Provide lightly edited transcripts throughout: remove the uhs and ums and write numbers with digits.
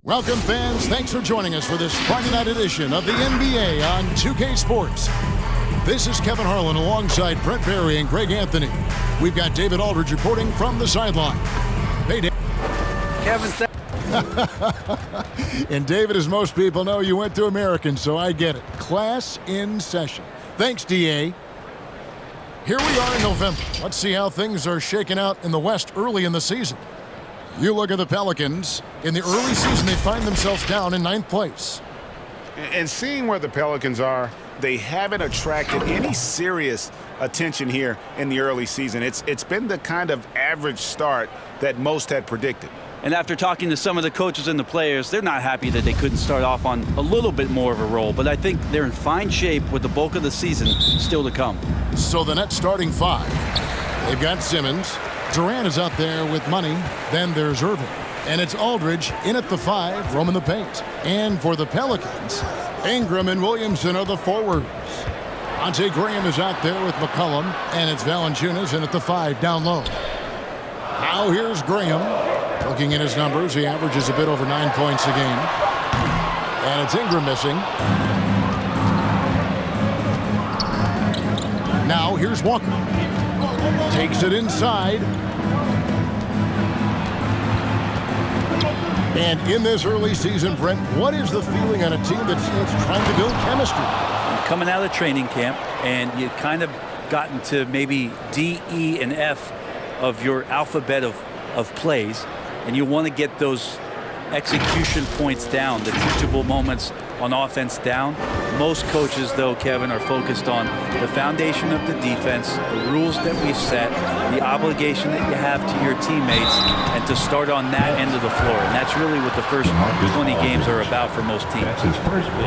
Welcome, fans. Thanks for joining us for this Friday night edition of the NBA on 2K Sports. This is Kevin Harlan alongside Brent Barry and Greg Anthony. We've got David Aldridge reporting from the sideline. Hey, Dave. Kevin, and David, as most people know, you went to American, so I get it. Class in session. Thanks, DA. Here we are in November. Let's see how things are shaking out in the West early in the season. You look at the Pelicans. In the early season, they find themselves down in 9th place. And seeing where the Pelicans are, they haven't attracted any serious attention here in the early season. It's been the kind of average start that most had predicted. and after talking to some of the coaches and the players, they're not happy that they couldn't start off on a little bit more of a roll. But I think they're in fine shape with the bulk of the season still to come. So the Nets starting 5. They've got Simmons. Durant is out there with money. Then there's Irving. And it's Aldridge in at the 5, roaming the paint. And for the Pelicans, Ingram and Williamson are the forwards. Ante Graham is out there with McCollum. And it's Valanciunas in at the 5 down low. Now here's Graham. Looking at his numbers, he averages a bit over 9 points a game. And it's Ingram missing. Now here's Walker. Takes it inside. And in this early season, Brent, what is the feeling on a team that's trying to build chemistry? Coming out of training camp, and you kind of gotten to maybe D, E, and F of your alphabet of plays, and you want to get those execution points down, the teachable moments on offense down. Most coaches, though, Kevin, are focused on the foundation of the defense, the rules that we've set, the obligation that you have to your teammates, and to start on that end of the floor. And that's really what the first 20 games are about for most teams.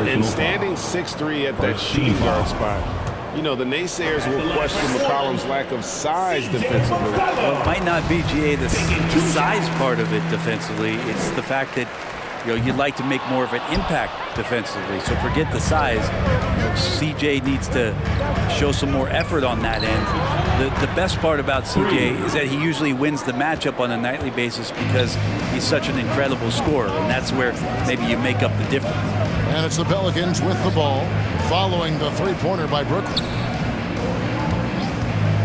And standing 6'3" at that shooting guard spot. You know, the naysayers will question McCollum's lack of size defensively. Well, it might not be, GA, the size part of it defensively. It's the fact that, you know, you'd like to make more of an impact defensively. So forget the size. CJ needs to show some more effort on that end. The best part about CJ is that he usually wins the matchup on a nightly basis because he's such an incredible scorer. And that's where maybe you make up the difference. And it's the Pelicans with the ball, following the three-pointer by Brooklyn.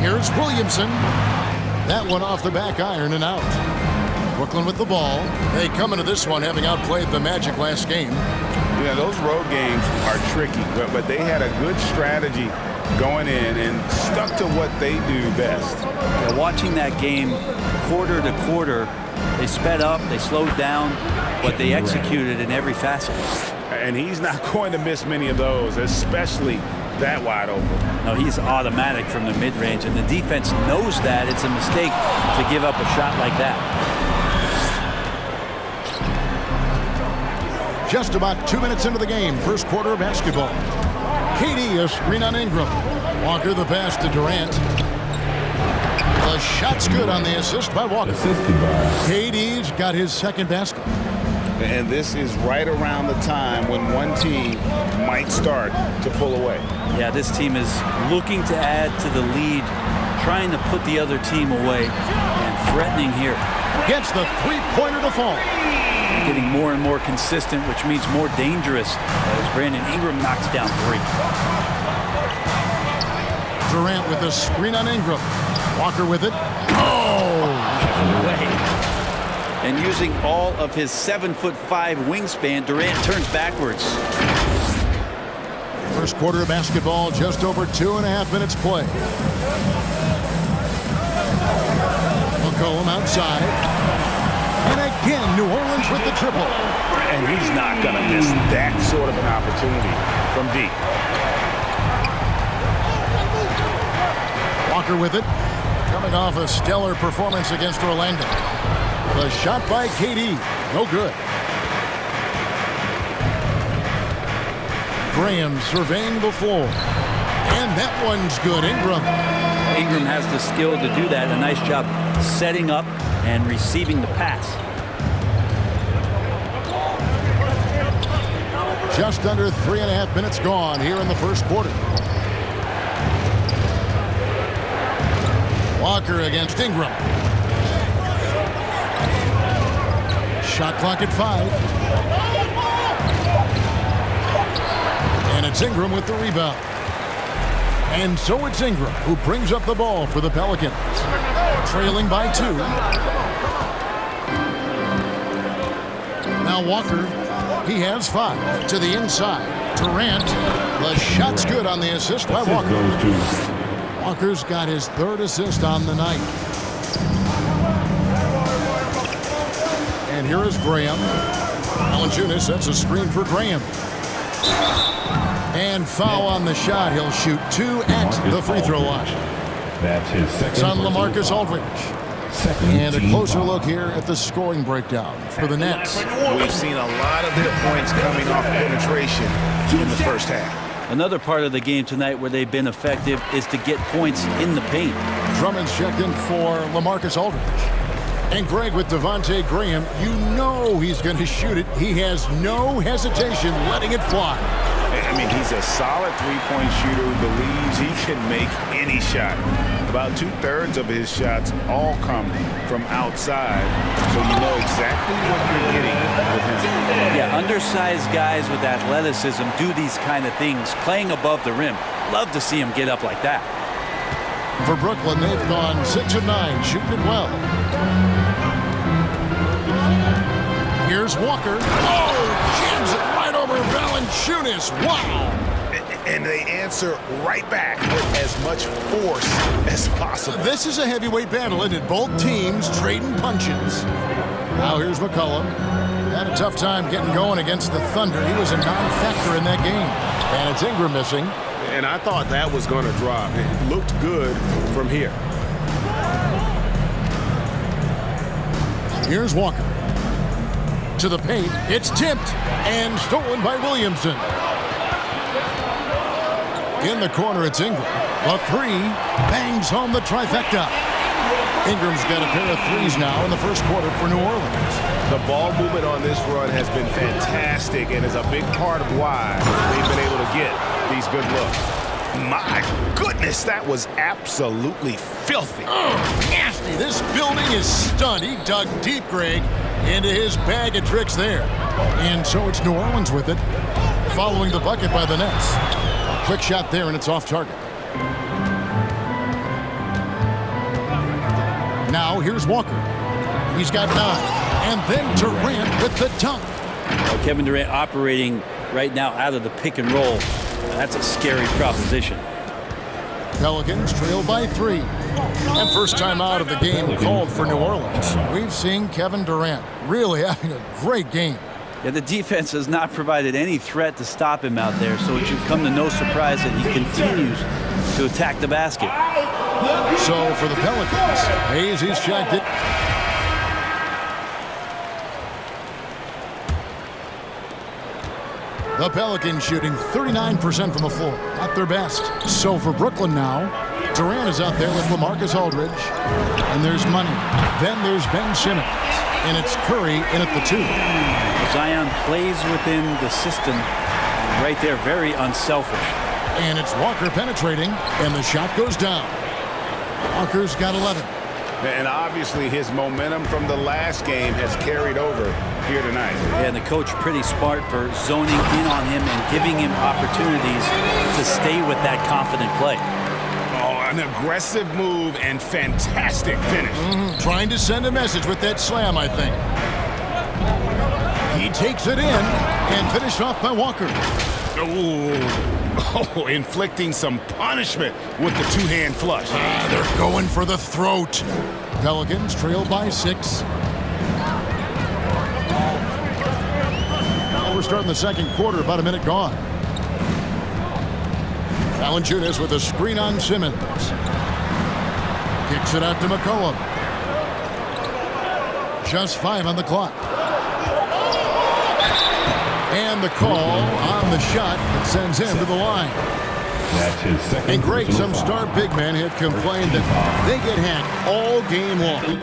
Here's Williamson. That one off the back iron and out. Brooklyn with the ball. They come into this one having outplayed the Magic last game. Yeah, those road games are tricky, but they had a good strategy going in and stuck to what they do best. Yeah, watching that game quarter to quarter, they sped up, they slowed down, but they executed in every facet. And he's not going to miss many of those, especially that wide open. No, he's automatic from the mid-range, and the defense knows that. It's a mistake to give up a shot like that. Just about 2 minutes into the game, first quarter of basketball. KD, a screen on Ingram. Walker the pass to Durant. The shot's good on the assist by Walker. KD's got his second basket. And this is right around the time when one team might start to pull away. Yeah, this team is looking to add to the lead, trying to put the other team away, and threatening here. Gets the three-pointer to fall. Getting more and more consistent, which means more dangerous as Brandon Ingram knocks down 3. Durant with the screen on Ingram. Walker with it. Oh! And using all of his 7'5" wingspan, Durant turns backwards. First quarter of basketball, just over 2.5 minutes play. McCollum outside. And again, New Orleans with the triple. And he's not going to miss that sort of an opportunity from deep. Walker with it. Coming off a stellar performance against Orlando. The shot by KD. No good. Graham surveying the floor. And that one's good. Ingram. Ingram has the skill to do that. A nice job setting up and receiving the pass. Just under 3.5 minutes gone here in the first quarter. Walker against Ingram. Shot clock at 5. And it's Ingram with the rebound. And so it's Ingram who brings up the ball for the Pelicans. Trailing by 2. Now Walker, he has 5 to the inside. Durant, the shot's good on the assist by Walker. Walker's got his 3rd assist on the night. And here is Graham. Valanciunas sets a screen for Graham. And foul on the shot. He'll shoot 2 at the free throw line. That's his second. It's on LaMarcus Aldridge. And a closer look here at the scoring breakdown for the Nets. We've seen a lot of their points coming off penetration in the first half. Another part of the game tonight where they've been effective is to get points in the paint. Drummond's checked in for LaMarcus Aldridge. And Greg with Devontae Graham, you know he's going to shoot it. He has no hesitation letting it fly. I mean, he's a solid three-point shooter who believes he can make any shot. About 2/3 of his shots all come from outside, so you know exactly what you're getting with him. Yeah, undersized guys with athleticism do these kind of things, playing above the rim. Love to see him get up like that. For Brooklyn, they've gone 6 of 9, shooting it well. Here's Walker. Oh, jams it right over Valanciunas. Wow. And they answer right back with as much force as possible. This is a heavyweight battle, isn't it? Both teams trading punches. Now here's McCollum. Had a tough time getting going against the Thunder. He was a non-factor in that game. And it's Ingram missing. And I thought that was going to drop. It looked good from here. Here's Walker. To the paint. It's tipped and stolen by Williamson. In the corner, it's Ingram. A 3 bangs home the trifecta. Ingram's got a pair of 3s now in the first quarter for New Orleans. The ball movement on this run has been fantastic and is a big part of why they've been able to get these good looks. My goodness, that was absolutely filthy. Oh, nasty. This building is stunned. He dug deep, Greg, into his bag of tricks there. And so it's New Orleans with it, following the bucket by the Nets. A quick shot there, and it's off target. Now here's Walker. He's got 9. And then Durant with the dunk. Well, Kevin Durant operating right now out of the pick and roll. That's a scary proposition. Pelicans trail by 3. And first time out of the game called for New Orleans. We've seen Kevin Durant really having a great game. Yeah, the defense has not provided any threat to stop him out there, so it should come to no surprise that he continues to attack the basket. So for the Pelicans, Hayes, he's checked it. The Pelicans shooting 39% from the floor, at their best. So for Brooklyn now, Durant is out there with LaMarcus Aldridge. And there's Money. Then there's Ben Simmons. And it's Curry in at the 2. Zion plays within the system right there, very unselfish. And it's Walker penetrating, and the shot goes down. Walker's got 11. And obviously his momentum from the last game has carried over here tonight. Yeah, and the coach pretty smart for zoning in on him and giving him opportunities to stay with that confident play. Oh, an aggressive move and fantastic finish. Trying to send a message with that slam, I think. He takes it in and finished off by Walker. Oh, inflicting some punishment with the two-hand flush. They're going for the throat. Pelicans trail by 6. Well, we're starting the second quarter, about a minute gone. Valanciunas with a screen on Simmons. Kicks it out to McCollum. Just 5 on the clock. And the call on the shot that sends him to the line. That's his second. And Greg, some star big men have complained that they get hacked all game long.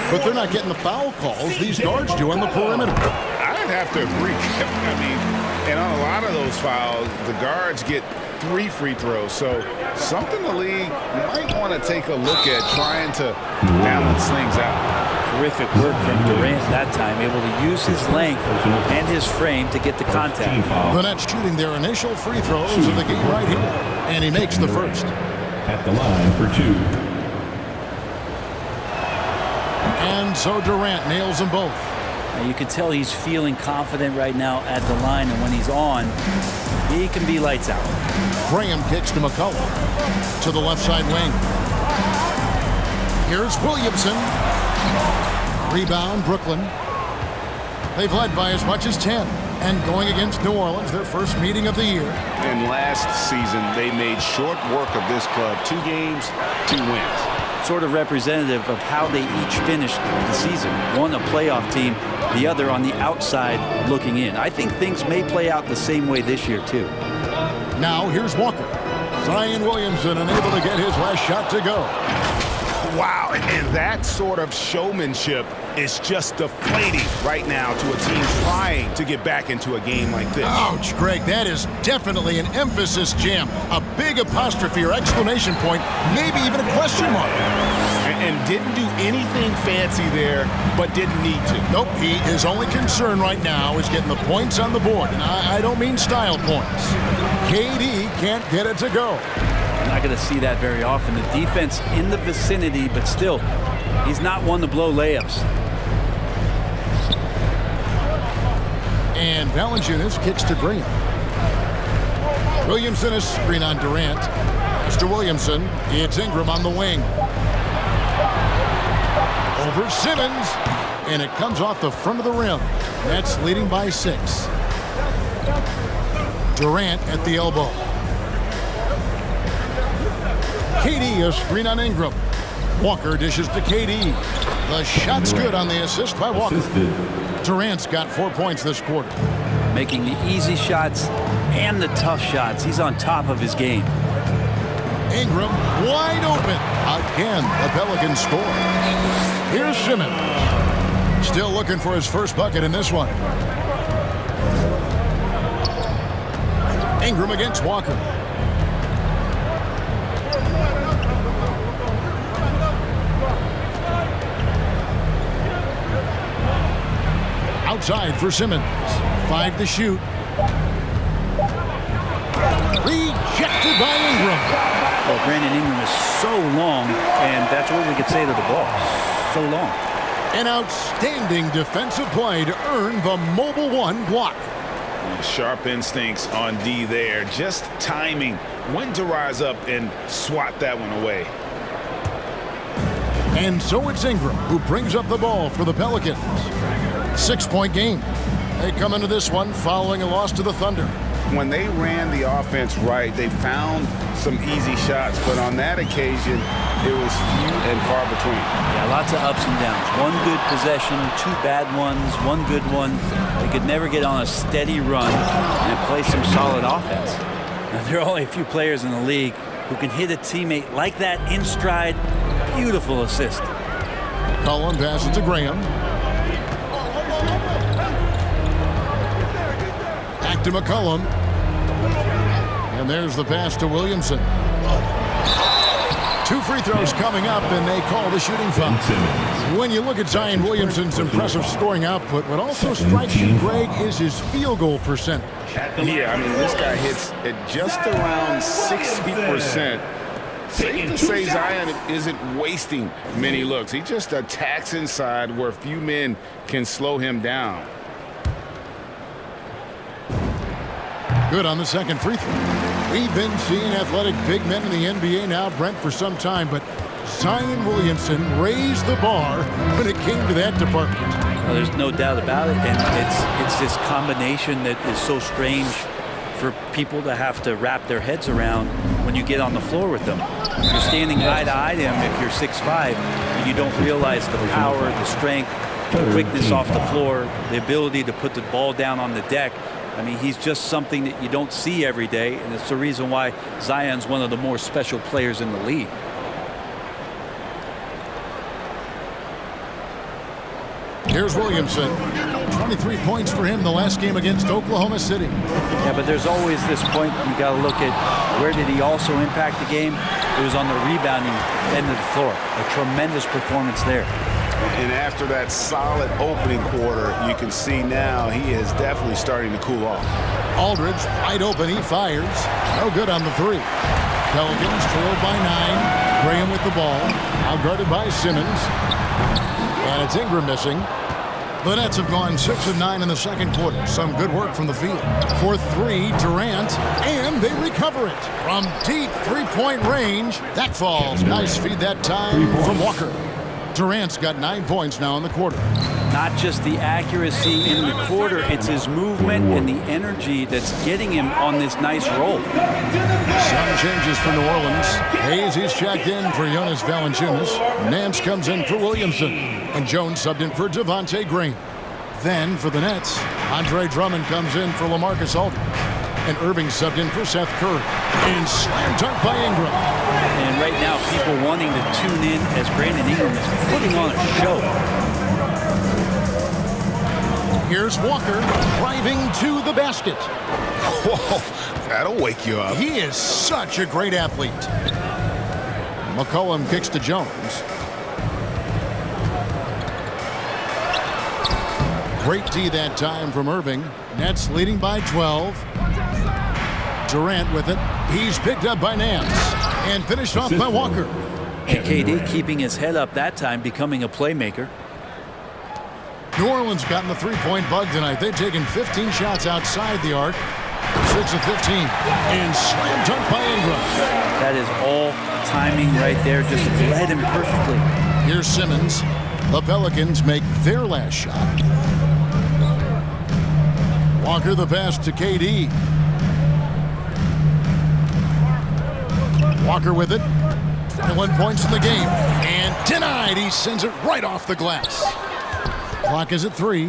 But they're not getting the foul calls these guards do on the perimeter. I'd have to agree. I mean, and on a lot of those fouls, the guards get 3 free throws. So something the league might want to take a look at, trying to balance things out. Terrific work from Durant that time, able to use his length and his frame to get the contact. The Nets shooting their initial free throws of the game right here. And he makes the first. At the line for 2. And so Durant nails them both. Now you can tell he's feeling confident right now at the line, and when he's on, he can be lights out. Graham kicks to McCollum. To the left side wing. Here's Williamson. Rebound, Brooklyn. They've led by as much as 10. And going against New Orleans, their first meeting of the year. And last season, they made short work of this club. 2 games, 2 wins. Sort of representative of how they each finished the season. One a playoff team, the other on the outside looking in. I think things may play out the same way this year, too. Now, here's Walker. Zion Williamson unable to get his last shot to go. Wow, and that sort of showmanship is just deflating right now to a team trying to get back into a game like this. Ouch, Greg, that is definitely an emphasis jam. A big apostrophe or exclamation point, maybe even a question mark. And didn't do anything fancy there, but didn't need to. Nope, his only concern right now is getting the points on the board. And I don't mean style points. KD can't get it to go. Not going to see that very often. The defense in the vicinity, but still, he's not one to blow layups. And Valanciunas kicks to Graham. Williamson is screen on Durant. As to Williamson, it's Ingram on the wing. Over Simmons, and it comes off the front of the rim. Nets leading by 6. Durant at the elbow. KD, a screen on Ingram. Walker dishes to KD. The shot's good on the assist by Walker. Durant's got 4 points this quarter. Making the easy shots and the tough shots. He's on top of his game. Ingram wide open. Again, the Pelicans score. Here's Simmons. Still looking for his first bucket in this one. Ingram against Walker. Outside for Simmons. 5 to shoot. Rejected by Ingram. Well, Brandon Ingram is so long, and that's what we could say to the ball. So long. An outstanding defensive play to earn the mobile 1 block. Sharp instincts on D there. Just timing when to rise up and swat that one away. And so it's Ingram who brings up the ball for the Pelicans. 6-point game. They come into this one following a loss to the Thunder. When they ran the offense right, they found some easy shots, but on that occasion, it was few and far between. Yeah, lots of ups and downs. 1 good possession, 2 bad ones, 1 good one. They could never get on a steady run and play some solid offense. Now, there are only a few players in the league who can hit a teammate like that in stride. Beautiful assist. Cullen passes to Graham. Back to McCollum. And there's the pass to Williamson. 2 free throws coming up, and they call the shooting foul. When you look at Zion Williamson's impressive scoring output, what also strikes you, Greg, is his field goal percentage. Yeah, I mean, this guy hits at just around 60%. Safe to say Zion isn't wasting many looks. He just attacks inside where few men can slow him down. Good on the second free throw. We've been seeing athletic big men in the NBA now, Brent, for some time, but Zion Williamson raised the bar when it came to that department. Well, there's no doubt about it, and it's this combination that is so strange for people to have to wrap their heads around when you get on the floor with them. You're standing eye to eye to him if you're 6'5", and you don't realize the power, the strength, the quickness off the floor, the ability to put the ball down on the deck. I mean, he's just something that you don't see every day, and it's the reason why Zion's one of the more special players in the league. Here's Williamson. 23 points for him the last game against Oklahoma City. Yeah, but there's always this point you got to look at where did he also impact the game. It was on the rebounding end of the floor. A tremendous performance there. And after that solid opening quarter, you can see now he is definitely starting to cool off. Aldridge wide open, he fires. No good on the three. Pelicans trailed by 9. Graham with the ball. Now guarded by Simmons. And it's Ingram missing. The Nets have gone 6 of 9 in the second quarter. Some good work from the field. For 3, Durant, and they recover it from deep three-point range. That falls. Nice feed that time from Walker. Durant's got 9 points now in the quarter. Not just the accuracy in the quarter, it's his movement and the energy that's getting him on this nice roll. Some changes for New Orleans. Hayes, he's checked in for Jonas Valanciunas. Nance comes in for Williamson. And Jones subbed in for Devontae Green. Then for the Nets, Andre Drummond comes in for LaMarcus Aldridge. And Irving subbed in for Seth Curry. And slam dunk by Ingram. And right now, people wanting to tune in as Brandon Ingram is putting on a show. Here's Walker driving to the basket. Whoa, that'll wake you up. He is such a great athlete. McCollum kicks to Jones. Great D that time from Irving. Nets leading by 12. Durant with it. He's picked up by Nance. And finished off by Walker. And KD keeping his head up that time, becoming a playmaker. New Orleans gotten the three-point bug tonight. They've taken 15 shots outside the arc. 6 of 15. And slam dunk by Ingram. That is all timing right there. Just led him perfectly. Here's Simmons. The Pelicans make their last shot. Walker the pass to KD. Walker with it. 21 points in the game. And denied. He sends it right off the glass. Clock is at 3.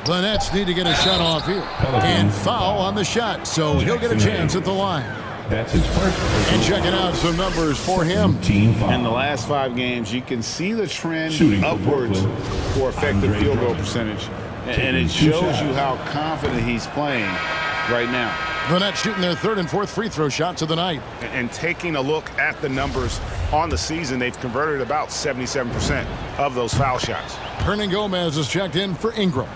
The Nets need to get a shot off here. And foul on the shot, so he'll get a chance at the line. That's his first. And checking out some numbers for him. In the last 5 games, you can see the trend upwards for effective field goal percentage. And it shows you how confident he's playing right now. The Nets shooting their 3rd and 4th free throw shots of the night. And taking a look at the numbers on the season, they've converted about 77% of those foul shots. Hernan Gomez is checked in for Ingram.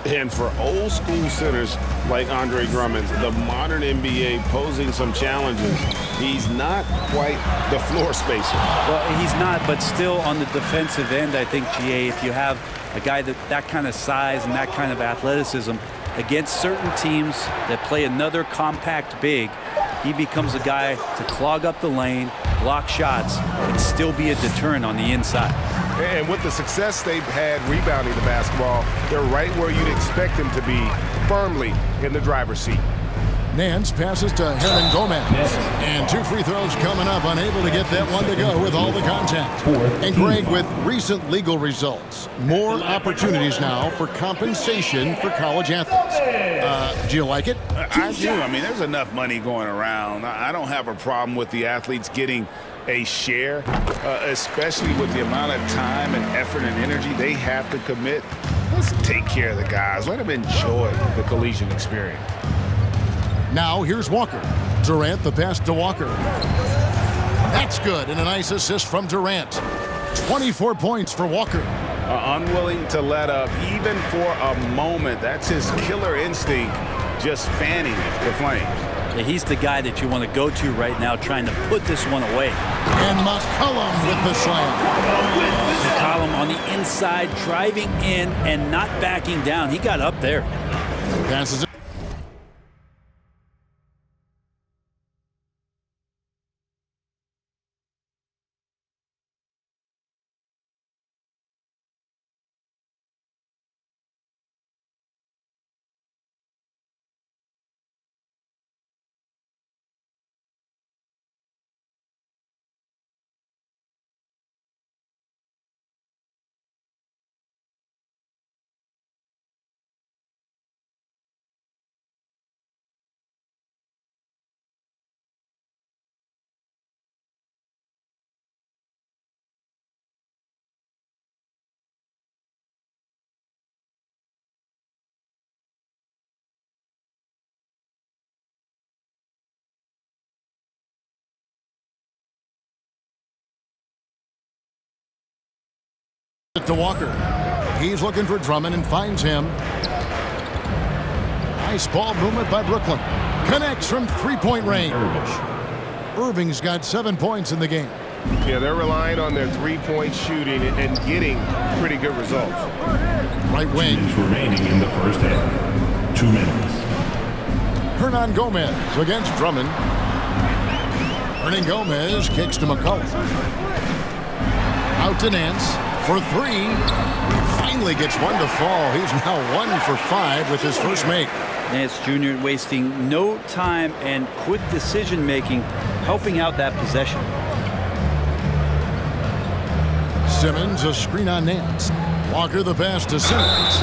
And for old school sitters like Andre Drummond, the modern NBA posing some challenges. He's not quite the floor spacer. Well, he's not, but still on the defensive end, I think, GA, if you have a guy that kind of size and that kind of athleticism against certain teams that play another compact big, he becomes a guy to clog up the lane, block shots, and still be a deterrent on the inside. And with the success they've had rebounding the basketball, they're right where you'd expect them to be, firmly in the driver's seat. Nance passes to Hernan Gomez. And 2 free throws coming up, unable to get that one to go with all the contact. And Greg, with recent legal results, more opportunities now for compensation for college athletes. Do you like it? I do. I mean, there's enough money going around. I don't have a problem with the athletes getting a share, especially with the amount of time and effort and energy they have to commit. Let's take care of the guys. Let them enjoy the collegiate experience. Now here's Walker. Durant the pass to Walker. That's good, and a nice assist from Durant. 24 points for Walker. Unwilling to let up even for a moment. That's his killer instinct, just fanning the flames. Yeah, he's the guy that you want to go to right now, trying to put this one away. And McCollum with the slam. McCollum on the inside, driving in and not backing down. He got up there. Passes it. To Walker. He's looking for Drummond and finds him. Nice ball movement by Brooklyn. Connects from three-point range. Irving's got 7 points in the game. Yeah, they're relying on their three-point shooting and getting pretty good results. Right wing. Minutes remaining in the first half. 2 minutes. Hernan Gomez against Drummond. Hernan Gomez kicks to McCullough. Out to Nance for three. Finally gets one to fall. He's now 1 for 5 with his first make. Nance Jr. wasting no time and quick decision making, helping out that possession. Simmons, a screen on Nance. Walker the pass to Simmons.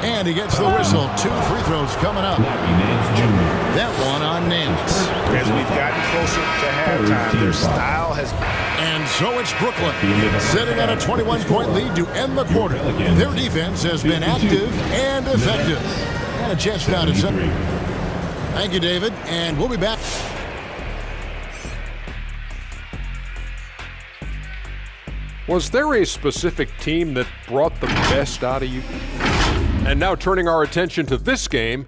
And he gets the whistle. 2 free throws coming up. Nance Jr. That one on Nance. As we've gotten closer to halftime, their style has... And so it's Brooklyn sitting at a 21-point lead to end the quarter. Their defense has been active and effective. And a chance now to set. Thank you, David. And we'll be back. Was there a specific team that brought the best out of you? And now turning our attention to this game,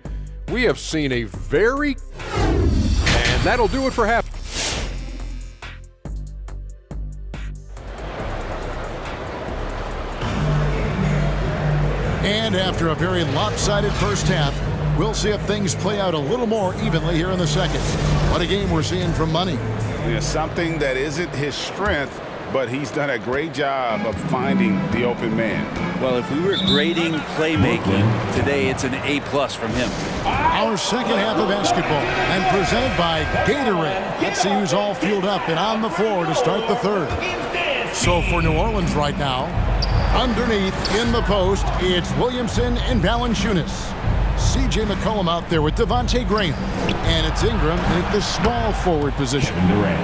we have seen a very... And that'll do it for half. And after a very lopsided first half, we'll see if things play out a little more evenly here in the second. What a game we're seeing from Money. Yeah, something that isn't his strength, but he's done a great job of finding the open man. Well, if we were grading playmaking today, it's an A+ from him. Our second half of basketball, and presented by Gatorade. Let's see who's all fueled up and on the floor to start the third. So for New Orleans right now, underneath in the post, it's Williamson and Valanciunas. C.J. McCollum out there with Devontae Graham. And it's Ingram in the small forward position.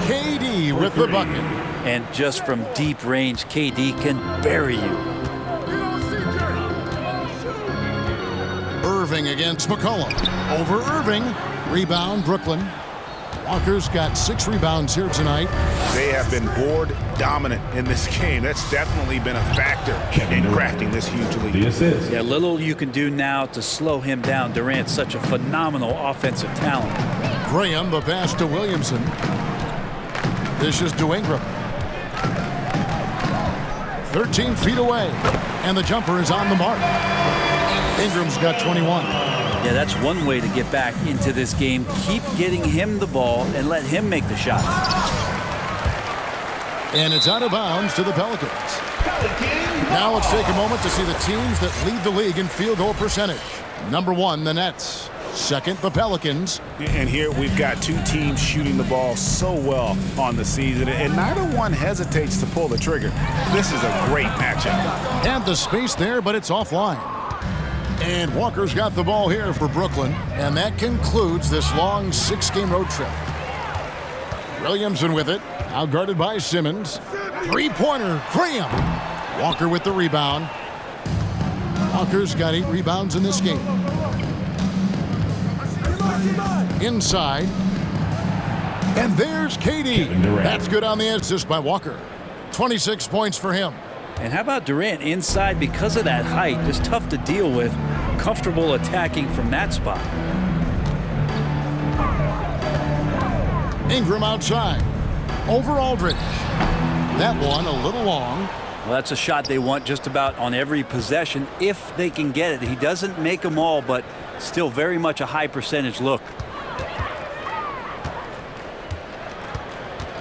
KD with the bucket. And just from deep range, KD can bury you. Irving against McCollum. Over Irving. Rebound, Brooklyn. Walker's got 6 rebounds here tonight. They have been board dominant in this game. That's definitely been a factor in crafting this huge lead. The assist. Yeah, little you can do now to slow him down. Durant's such a phenomenal offensive talent. Graham, the pass to Williamson. This is to Ingram. 13 feet away. And the jumper is on the mark. Ingram's got 21. Yeah, that's one way to get back into this game. Keep getting him the ball and let him make the shots. And it's out of bounds to the Pelicans. Now let's take a moment to see the teams that lead the league in field goal percentage. Number 1, the Nets. Second, the Pelicans. And here we've got 2 teams shooting the ball so well on the season, and neither one hesitates to pull the trigger. This is a great matchup. And the space there, but it's offline. And Walker's got the ball here for Brooklyn. And that concludes this long 6-game road trip. Williamson with it. Outguarded by Simmons. Three-pointer, Graham. Walker with the rebound. Walker's got 8 rebounds in this game. Inside. And there's KD. That's good on the assist by Walker. 26 points for him. And how about Durant inside? Because of that height, just tough to deal with. Comfortable attacking from that spot. Ingram outside. Over Aldridge. That one a little long. Well, that's a shot they want just about on every possession if they can get it. He doesn't make them all, but still very much a high percentage look.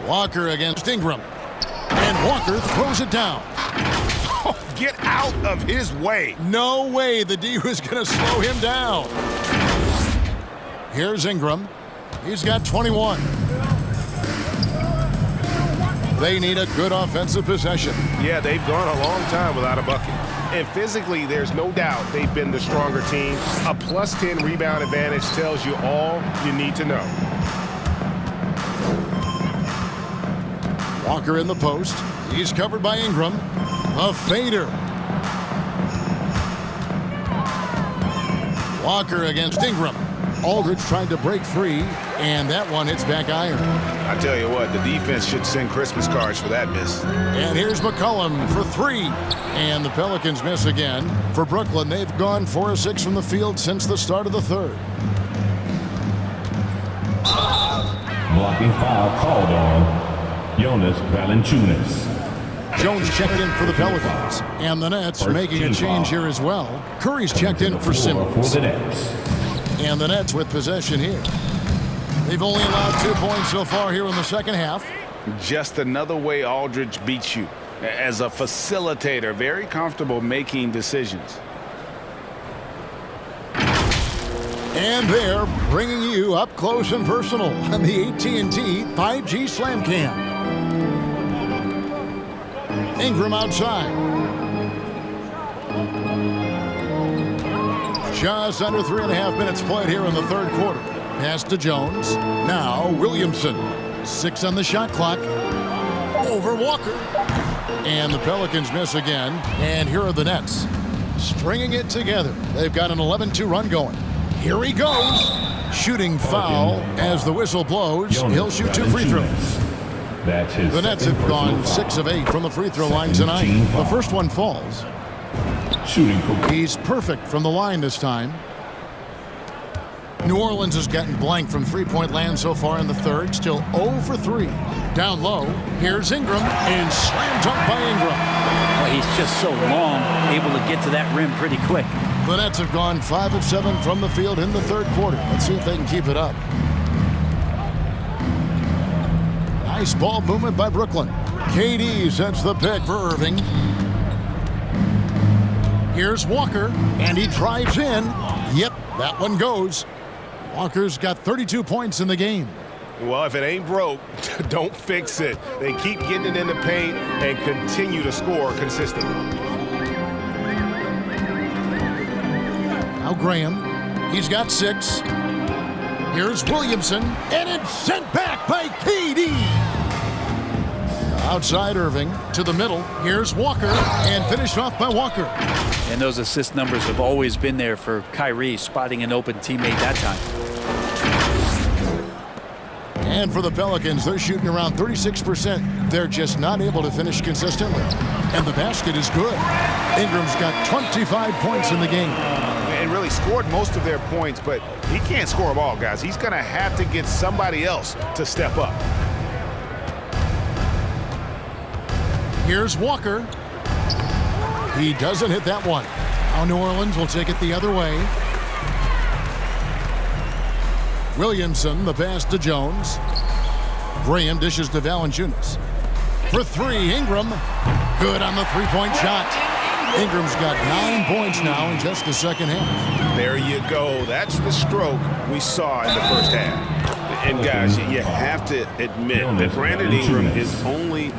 Walker against Ingram. And Walker throws it down. Get out of his way. No way the D was going to slow him down. Here's Ingram. He's got 21. They need a good offensive possession. Yeah, they've gone a long time without a bucket. And physically, there's no doubt they've been the stronger team. A +10 rebound advantage tells you all you need to know. Walker in the post. He's covered by Ingram. A fader. Walker against Ingram. Aldridge tried to break free. And that one hits back iron. I tell you what, the defense should send Christmas cards for that miss. And here's McCollum for 3. And the Pelicans miss again. For Brooklyn, they've gone 4 of 6 from the field since the start of the third. Blocking foul called on Jonas Valanciunas. Jones checked in for the Pelicans. And the Nets First making a team change foul. here as well. Curry's checked in for Simmons. For the Nets. And the Nets with possession here. They've only allowed 2 points so far here in the second half. Just another way Aldridge beats you. As a facilitator, very comfortable making decisions. And they're bringing you up close and personal on the AT&T 5G Slam Cam. Ingram outside. Just under 3.5 minutes played here in the third quarter. Pass to Jones. Now Williamson. 6 on the shot clock. Over Walker. And the Pelicans miss again. And here are the Nets. Stringing it together. They've got an 11-2 run going. Here he goes. Shooting foul as the whistle blows. He'll shoot 2 free throws. That's his The Nets have gone 6 of 8 from the free throw line tonight. The first one falls. Shooting for He's perfect from the line this time. New Orleans has gotten blank from three-point land so far in the third. Still 0 for 3. Down low, here's Ingram, and slam dunk by Ingram. Well, he's just so long, able to get to that rim pretty quick. The Nets have gone 5 of 7 from the field in the third quarter. Let's see if they can keep it up. Nice ball movement by Brooklyn. KD sets the pick for Irving. Here's Walker, and he drives in. Yep, that one goes. Walker's got 32 points in the game. Well, if it ain't broke, don't fix it. They keep getting it in the paint and continue to score consistently. Now Graham, he's got 6. Here's Williamson, and it's sent back by KD. Outside Irving, to the middle. Here's Walker, and finished off by Walker. And those assist numbers have always been there for Kyrie, spotting an open teammate that time. And for the Pelicans, they're shooting around 36%. They're just not able to finish consistently. And the basket is good. Ingram's got 25 points in the game. And really scored most of their points, but he can't score them all, guys. He's going to have to get somebody else to step up. Here's Walker. He doesn't hit that one. Now New Orleans will take it the other way. Williamson, the pass to Jones. Graham dishes to Valanciunas. For 3, Ingram. Good on the three-point shot. Ingram's got 9 points now in just the second half. There you go. That's the stroke we saw in the first half. And guys, you have to admit that Brandon Ingram is only...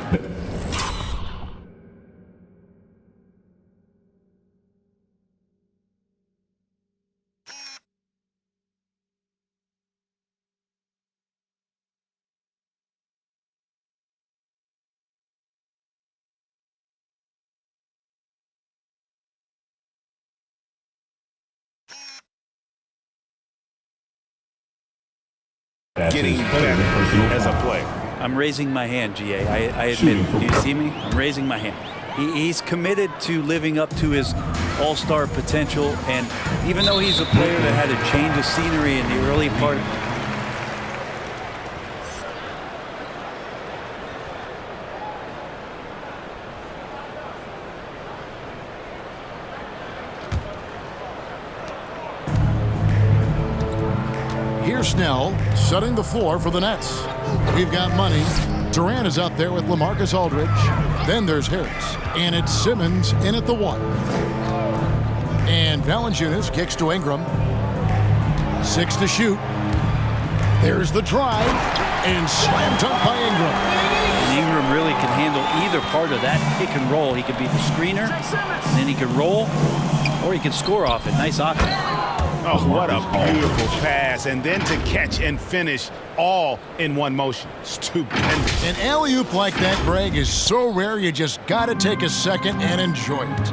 getting better as a player. I'm raising my hand, GA. I admit it. Do you see me? I'm raising my hand. He's committed to living up to his all-star potential, and even though he's a player that had a change of scenery in the early part, Here's Snell setting the floor for the Nets. We've got money. Durant is out there with LaMarcus Aldridge. Then there's Harris. And it's Simmons in at the 1. And Valanciunas kicks to Ingram. 6 to shoot. There's the drive. And slam dunk by Ingram. and Ingram really can handle either part of that pick and roll. He could be the screener, and then he could roll, or he could score off it. Nice option. Oh, what a beautiful pass. And then to catch and finish all in one motion. Stupendous. An alley-oop like that, Greg, is so rare you just got to take a second and enjoy it.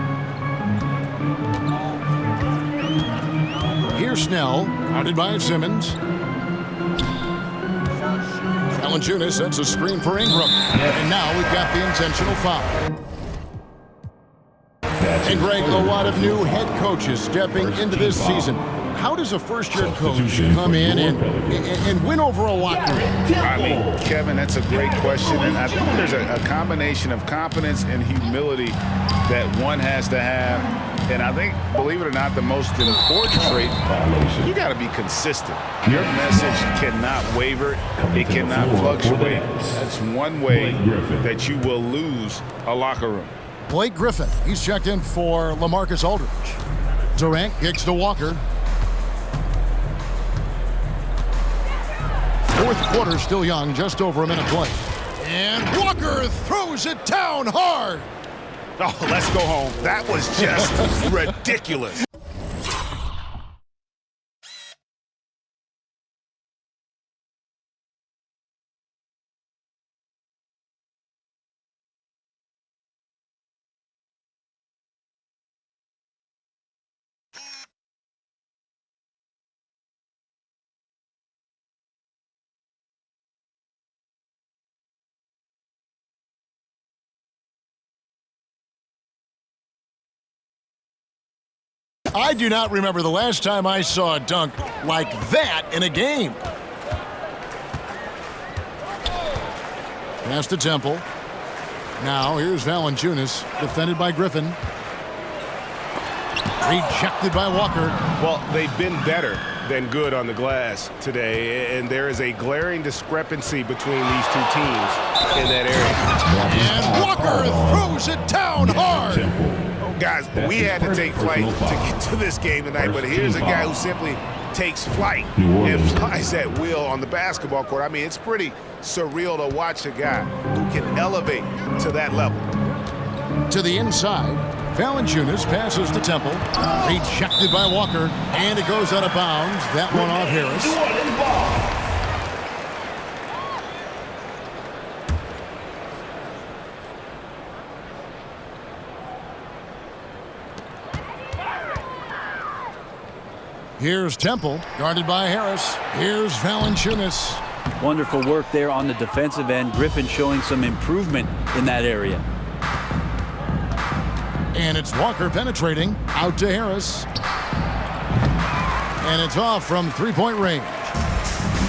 Here's Snell, guarded by Simmons. Valanciunas sets a screen for Ingram. And now we've got the intentional foul. And Greg, a lot of new head coaches stepping into this season. How does a first-year coach come in and win over a locker room? I mean, Kevin, that's a great question. And I think there's a combination of confidence and humility that one has to have. And I think, believe it or not, the most important trait, you got to be consistent. Your message cannot waver. It cannot fluctuate. That's one way that you will lose a locker room. Blake Griffin, he's checked in for LaMarcus Aldridge. Durant kicks to Walker. Fourth quarter still young, just over a minute play. And Walker throws it down hard. Oh, let's go home. That was just ridiculous. I do not remember the last time I saw a dunk like that in a game. Pass to Temple. Now here's Valanciunas, defended by Griffin. Rejected by Walker. Well, they've been better than good on the glass today, and there is a glaring discrepancy between these two teams in that area. And Walker throws it down hard. Guys, we had to take flight to get to this game tonight, but here's a guy who simply takes flight and flies at will on the basketball court. I mean, it's pretty surreal to watch a guy who can elevate to that level. To the inside, Valanciunas passes to Temple. Rejected by Walker, and it goes out of bounds. That one off Harris. Here's Temple, guarded by Harris. Here's Valanciunas. Wonderful work there on the defensive end. Griffin showing some improvement in that area. And it's Walker penetrating out to Harris. And it's off from three-point range.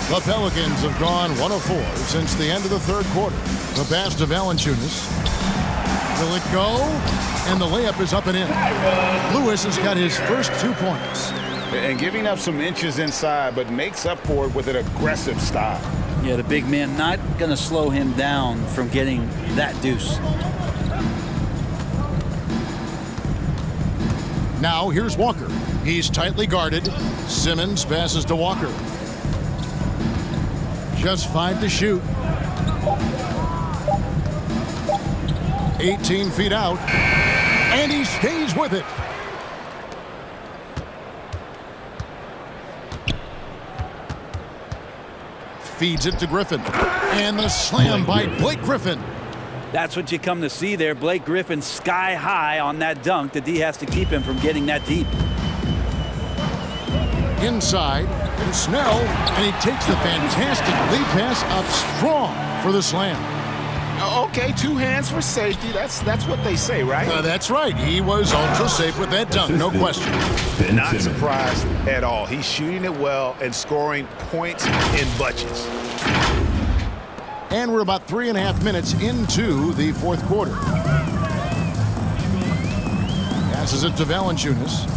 The Pelicans have gone 1 of 4 since the end of the third quarter. The pass to Valanciunas. Will it go? And the layup is up and in. Lewis has got his first 2 points. And giving up some inches inside, but makes up for it with an aggressive style. Yeah, the big man not going to slow him down from getting that deuce. Now here's Walker. He's tightly guarded. Simmons passes to Walker. Just 5 to shoot. 18 feet out. And he stays with it. Feeds it to Griffin. And the slam by Blake Griffin. That's what you come to see there. Blake Griffin sky high on that dunk. The D has to keep him from getting that deep. Inside, and Snell, and he takes the fantastic lead pass up strong for the slam. Okay, 2 hands for safety. That's what they say, right? That's right. He was ultra safe with that dunk, no question. Not surprised at all. He's shooting it well and scoring points in bunches. And we're about 3.5 minutes into the fourth quarter. Passes it to Valanciunas.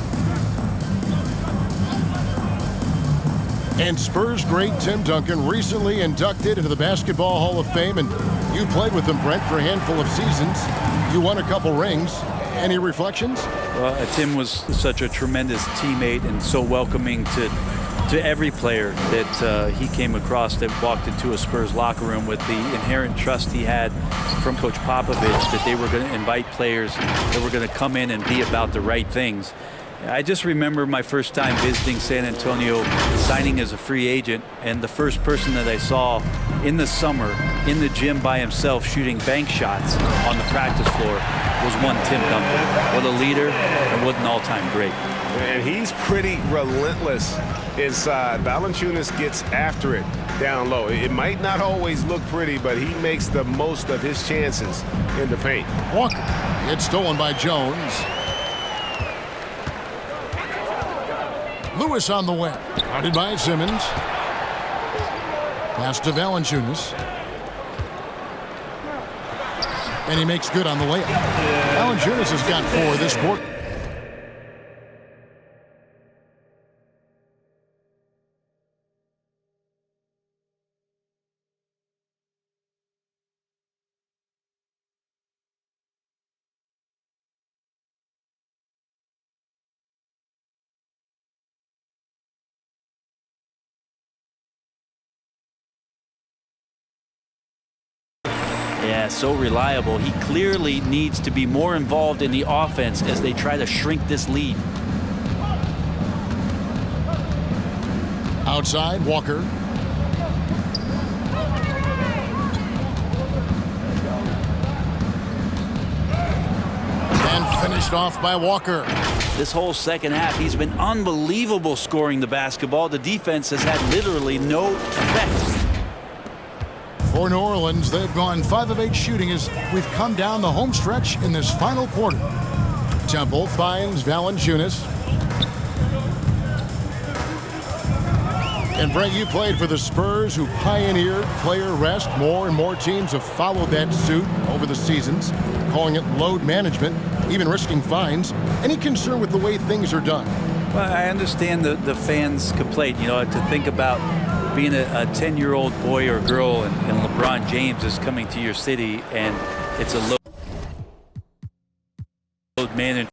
And Spurs great Tim Duncan recently inducted into the Basketball Hall of Fame, and you played with him, Brent, for a handful of seasons. You won a couple rings. Any reflections? Well, Tim was such a tremendous teammate and so welcoming to every player that he came across that walked into a Spurs locker room, with the inherent trust he had from Coach Popovich that they were going to invite players that were going to come in and be about the right things. I just remember my first time visiting San Antonio, signing as a free agent, and the first person that I saw in the summer in the gym by himself shooting bank shots on the practice floor was one Tim Duncan. What a leader and what an all-time great. And he's pretty relentless inside. Valanciunas gets after it down low. It might not always look pretty, but he makes the most of his chances in the paint. Walker. It's stolen by Jones. Lewis on the wing. Guarded by Simmons. Pass to Valanciunas. And he makes good on the layup. Valanciunas has got 4 this quarter. Yeah, so reliable. He clearly needs to be more involved in the offense as they try to shrink this lead. Outside, Walker. And finished off by Walker. This whole second half, he's been unbelievable scoring the basketball. The defense has had literally no effect. For New Orleans, they've gone 5 of 8 shooting as we've come down the home stretch in this final quarter. Temple finds Valanciunas. And Brent, you played for the Spurs, who pioneered player rest. More and more teams have followed that suit over the seasons, calling it load management, even risking fines. Any concern with the way things are done? Well, I understand the fans' complaint, to think about being a 10-year-old boy or girl and LeBron James is coming to your city and it's a load management